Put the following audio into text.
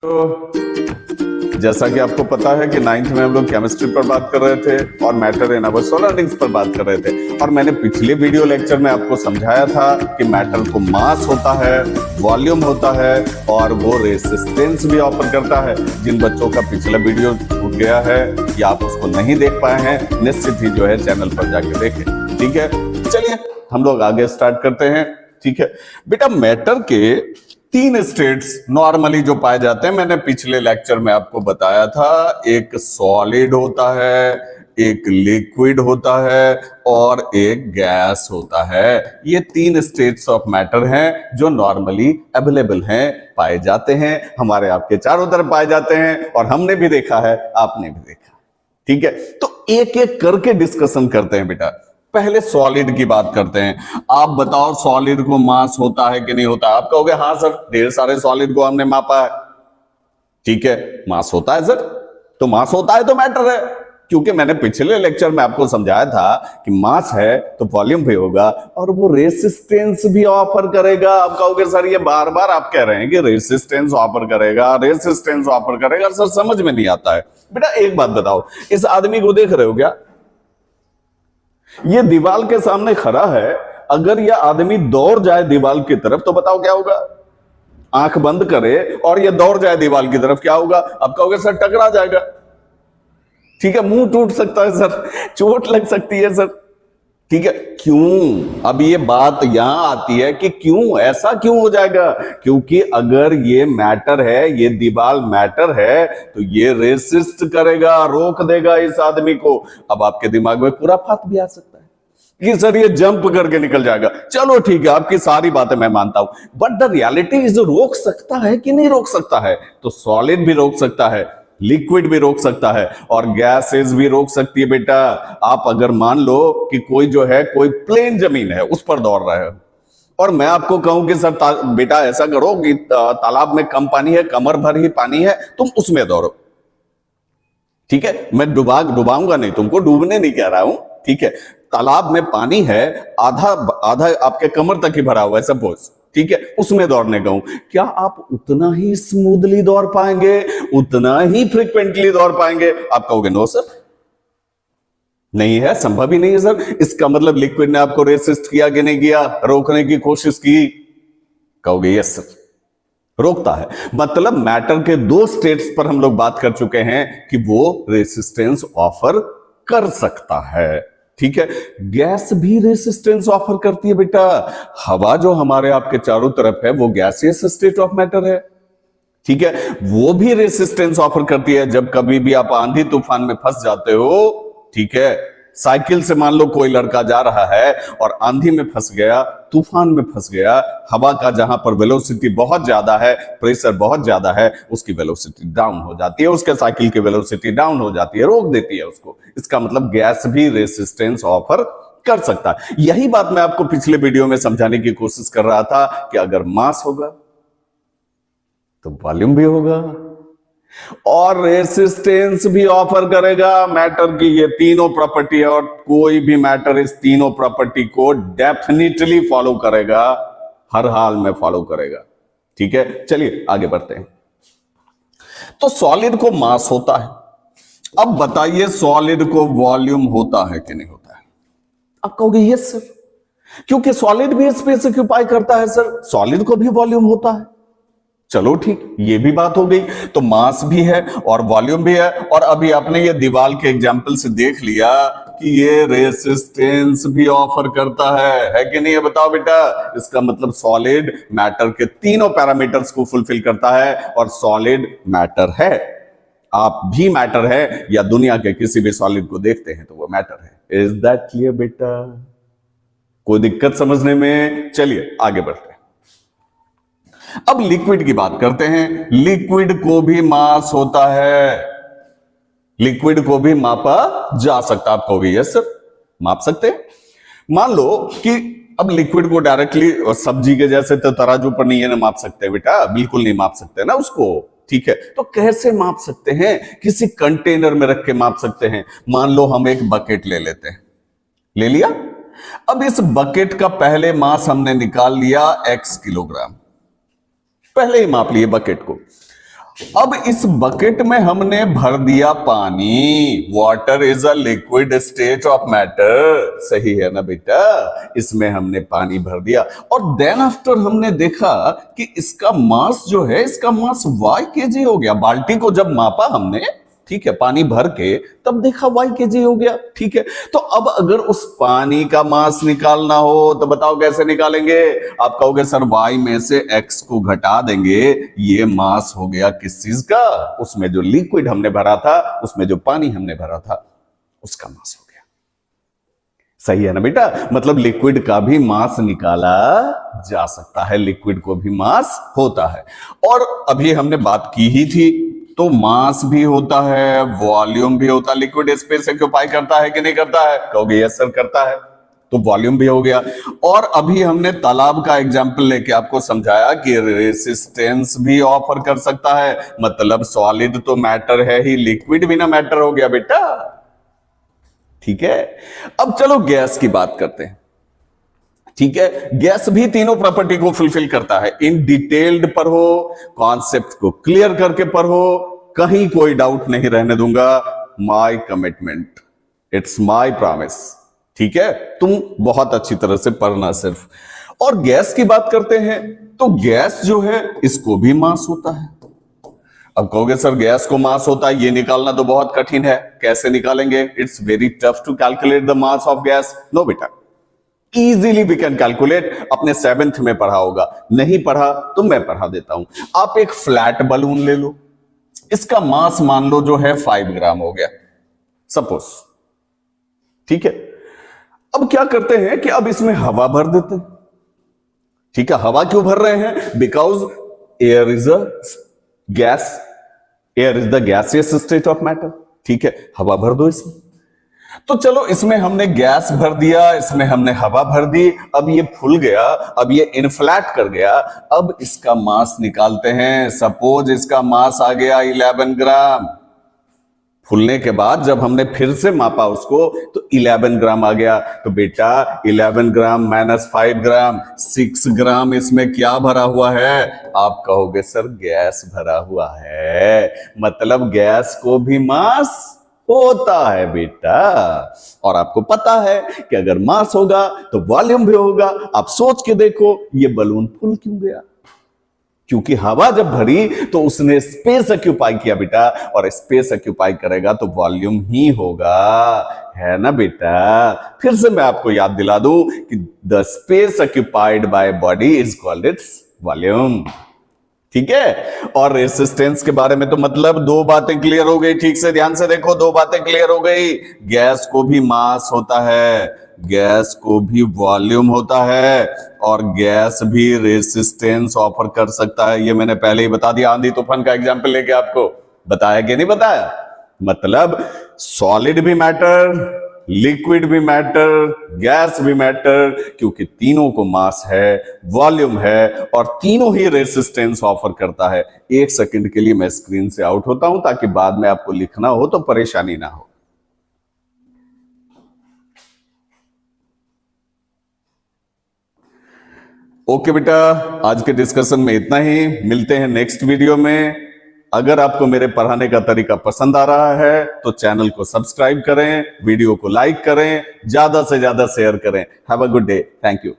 तो जैसा कि आपको पता है कि 9th में हम लोग केमिस्ट्री पर बात कर रहे थे और मैटर इन अवर सराउंडिंग्स पर बात कर रहे थे। और मैंने पिछले वीडियो लेक्चर में आपको समझाया था कि मैटर को मास होता है, वॉल्यूम होता है और वो रेसिस्टेंस भी ऑफर करता है। जिन बच्चों का पिछला वीडियो छूट गया है या आप उसको नहीं देख पाए हैं, निश्चित ही जो है चैनल पर जाके देखें। ठीक है, चलिए हम लोग आगे स्टार्ट करते हैं। ठीक है बेटा, मैटर के 3 स्टेट्स नॉर्मली जो पाए जाते हैं, मैंने पिछले लेक्चर में आपको बताया था। एक सॉलिड होता है, एक लिक्विड होता है और एक गैस होता है। ये 3 स्टेट्स ऑफ मैटर हैं जो नॉर्मली अवेलेबल हैं, पाए जाते हैं, हमारे आपके चारों तरफ पाए जाते हैं और हमने भी देखा है, आपने भी देखा। ठीक है, तो एक एक करके डिस्कशन करते हैं बेटा। पहले सॉलिड की बात करते हैं। आप बताओ सॉलिड को मास होता है कि नहीं होता? आप कहोगे हाँ सर, ढेर सारे सॉलिड को हमने मापा है। ठीक है, मास होता है सर, तो मास होता है तो मैटर है, क्योंकि मैंने पिछले लेक्चर में आपको समझाया था कि मास है तो वॉल्यूम भी होगा और वो रेसिस्टेंस भी ऑफर करेगा। आप कहोगे सर ये बार बार आप कह रहे हैं कि रेसिस्टेंस ऑफर करेगा, रेसिस्टेंस ऑफर करेगा, सर समझ में नहीं आता है। बेटा एक बात बताओ, इस आदमी को देख रहे हो क्या? ये दीवार के सामने खड़ा है, अगर यह आदमी दौड़ जाए दीवार की तरफ तो बताओ क्या होगा? आंख बंद करे और ये दौड़ जाए दीवार की तरफ, क्या होगा? आप कहोगे सर टकरा जाएगा। ठीक है, मुंह टूट सकता है सर, चोट लग सकती है सर। ठीक है, क्यों? अब ये बात यहां आती है कि क्यों ऐसा क्यों हो जाएगा? क्योंकि अगर ये मैटर है, ये दीवार मैटर है, तो ये रेसिस्ट करेगा, रोक देगा इस आदमी को। अब आपके दिमाग में पूरा फात भी आ सकता है कि सर ये जंप करके निकल जाएगा। चलो ठीक है, आपकी सारी बातें मैं मानता हूं, बट द रियलिटी इज रोक सकता है कि नहीं रोक सकता है? तो सॉलिड भी रोक सकता है, लिक्विड भी रोक सकता है और गैसेस भी रोक सकती है बेटा। आप अगर मान लो कि कोई जो है, कोई प्लेन जमीन है, उस पर दौड़ रहा है और मैं आपको कहूं कि सर बेटा ऐसा करो कि तालाब में कम पानी है, कमर भर ही पानी है, तुम उसमें दौड़ो। ठीक है, मैं डुबाऊंगा नहीं तुमको, डूबने नहीं कह रहा हूं। ठीक है, तालाब में पानी है, आधा आधा आपके कमर तक ही भरा हुआ है सपोज। ठीक है, उसमें दौड़ने का हूं, क्या आप उतना ही स्मूथली दौड़ पाएंगे, उतना ही फ्रीक्वेंटली दौड़ पाएंगे? आप कहोगे नो सर, नहीं है, संभव ही नहीं है सर। इसका मतलब लिक्विड ने आपको रेसिस्ट किया कि नहीं किया, रोकने की कोशिश की? कहोगे यस सर, रोकता है। मतलब मैटर के 2 स्टेट्स पर हम लोग बात कर चुके हैं कि वो रेसिस्टेंस ऑफर कर सकता है। ठीक है, गैस भी रेसिस्टेंस ऑफर करती है बेटा। हवा जो हमारे आपके चारों तरफ है वो गैसियस स्टेट ऑफ मैटर है। ठीक है, वो भी रेसिस्टेंस ऑफर करती है। जब कभी भी आप आंधी तूफान में फंस जाते हो, ठीक है, साइकिल से मान लो कोई लड़का जा रहा है और आंधी में फंस गया, तूफान में फंस गया, हवा का जहां पर वेलोसिटी बहुत ज्यादा है, प्रेशर बहुत ज्यादा है, उसकी वेलोसिटी डाउन हो जाती है, उसके साइकिल की वेलोसिटी डाउन हो जाती है, रोक देती है उसको। इसका मतलब गैस भी रेसिस्टेंस ऑफर कर सकता है। यही बात मैं आपको पिछले वीडियो में समझाने की कोशिश कर रहा था कि अगर मास होगा तो वॉल्यूम भी होगा और रेसिस्टेंस भी ऑफर करेगा। मैटर की ये तीनों प्रॉपर्टी है और कोई भी मैटर इस तीनों प्रॉपर्टी को डेफिनेटली फॉलो करेगा, हर हाल में फॉलो करेगा। ठीक है, चलिए आगे बढ़ते हैं। तो सॉलिड को मास होता है, अब बताइए सॉलिड को वॉल्यूम होता है कि नहीं होता है? आप कहोगे यस सर, क्योंकि सॉलिड भी स्पेस ऑक्यूपाई करता है सर, सॉलिड को भी वॉल्यूम होता है। चलो ठीक, ये भी बात हो गई। तो मास भी है और वॉल्यूम भी है। और अभी आपने ये दीवार के एग्जाम्पल से देख लिया कि ये रेसिस्टेंस भी ऑफर करता है कि नहीं? बताओ बेटा, इसका मतलब सॉलिड मैटर के तीनों पैरामीटर्स को फुलफिल करता है और सॉलिड मैटर है। आप भी मैटर है या दुनिया के किसी भी सॉलिड को देखते हैं तो वो मैटर है। इज दैट क्लियर बेटा? कोई दिक्कत समझने में? चलिए आगे बढ़ते हैं। अब लिक्विड की बात करते हैं। लिक्विड को भी मास होता है, लिक्विड को भी मापा जा सकता है। आप कहोगे यस सर, माप सकते हैं। मान लो कि अब लिक्विड को डायरेक्टली सब्जी के जैसे तो तराजू पर नहीं है ना माप सकते बेटा, बिल्कुल नहीं माप सकते ना उसको। ठीक है, तो कैसे माप सकते हैं? किसी कंटेनर में रख के माप सकते हैं। मान लो हम एक बकेट ले लेते हैं, ले लिया। अब इस बकेट का पहले मास हमने निकाल लिया x किलोग्राम, पहले ही माप लिए बकेट को। अब इस बकेट में हमने भर दिया पानी। Water is a liquid state of matter, सही है ना बेटा। इसमें हमने पानी भर दिया और देन आफ्टर हमने देखा कि इसका मास जो है, इसका मास y kg हो गया। बाल्टी को जब मापा हमने, ठीक है, पानी भर के, तब देखा y kg हो गया। ठीक है, तो अब अगर उस पानी का मास निकालना हो तो बताओ कैसे निकालेंगे। आप कहोगे सर y में से x को घटा देंगे, ये मास हो गया किस चीज का, उसमें जो लिक्विड हमने भरा था, उसमें जो पानी हमने भरा था, उसका मास हो गया। सही है ना बेटा। मतलब लिक्विड का भी मास निकाला जा सकता है, लिक्विड को भी मास होता है। और अभी हमने बात की ही थी, तो मास भी होता है, वॉल्यूम भी होता है। लिक्विड स्पेस ऑक्यूपाई करता है कि नहीं करता है, कहोगे यस सर करता है, तो वॉल्यूम भी हो गया। और अभी हमने तालाब का एग्जांपल लेके आपको समझाया कि रेसिस्टेंस भी ऑफर कर सकता है। मतलब सॉलिड तो मैटर है ही, लिक्विड भी ना मैटर हो गया बेटा। ठीक है, अब चलो गैस की बात करते हैं। ठीक है, गैस भी तीनों प्रॉपर्टी को फुलफिल करता है। इन डिटेल्ड पढ़ो, कॉन्सेप्ट को क्लियर करके पढ़ो, कहीं कोई डाउट नहीं रहने दूंगा। My commitment, it's my promise. ठीक है, तुम बहुत अच्छी तरह से पढ़ना सिर्फ। और गैस की बात करते हैं, तो गैस जो है इसको भी मास होता है। अब कहोगे सर गैस को मास होता है, ये निकालना तो बहुत कठिन है, कैसे निकालेंगे। It's very tough to calculate the mass of gas. No बेटा, इजीली वी कैन कैलकुलेट। अपने 7th में पढ़ा होगा, नहीं पढ़ा तो मैं पढ़ा देता हूं। आप एक फ्लैट बलून ले लो, इसका मास मान लो जो है 5 ग्राम हो गया सपोज। ठीक है, अब क्या करते हैं कि अब इसमें हवा भर देते हैं। ठीक है, हवा क्यों भर रहे हैं, because air is a gas, air is the gaseous state of matter. ठीक है, हवा भर दो इसमें। तो चलो, इसमें हमने गैस भर दिया, इसमें हमने हवा भर दी। अब ये फूल गया, अब ये इन्फ्लैट कर गया। अब इसका मास निकालते हैं। सपोज इसका मास आ गया 11 ग्राम। फूलने के बाद जब हमने फिर से मापा उसको, तो 11 ग्राम आ गया। तो बेटा 11 ग्राम माइनस 5 ग्राम, 6 ग्राम इसमें क्या भरा हुआ है। आप कहोगे सर गैस भरा हुआ है। मतलब गैस को भी मास होता है बेटा। और आपको पता है कि अगर मास होगा तो वॉल्यूम भी होगा। आप सोच के देखो, ये बलून फुल क्यों गया, क्योंकि हवा जब भरी तो उसने स्पेस ऑक्यूपाई किया बेटा, और स्पेस ऑक्यूपाई करेगा तो वॉल्यूम ही होगा, है ना बेटा। फिर से मैं आपको याद दिला दूं कि the space occupied by body is called its volume. ठीक है, और रेसिस्टेंस के बारे में तो मतलब 2 बातें क्लियर हो गई। ठीक से ध्यान से देखो, 2 बातें क्लियर हो गई। गैस को भी मास होता है, गैस को भी वॉल्यूम होता है, और गैस भी रेसिस्टेंस ऑफर कर सकता है। ये मैंने पहले ही बता दिया, आंधी तूफान का एग्जांपल लेके आपको बताया कि नहीं बताया। मतलब सॉलिड भी मैटर, लिक्विड भी मैटर, गैस भी मैटर, क्योंकि तीनों को मास है, वॉल्यूम है, और तीनों ही रेसिस्टेंस ऑफर करता है। 1 सेकंड के लिए मैं स्क्रीन से आउट होता हूं, ताकि बाद में आपको लिखना हो तो परेशानी ना हो। ओके बेटा, आज के डिस्कशन में इतना ही। मिलते हैं नेक्स्ट वीडियो में। अगर आपको मेरे पढ़ाने का तरीका पसंद आ रहा है तो चैनल को सब्सक्राइब करें, वीडियो को लाइक करें, ज्यादा से ज्यादा शेयर करें। Have a good day, thank you.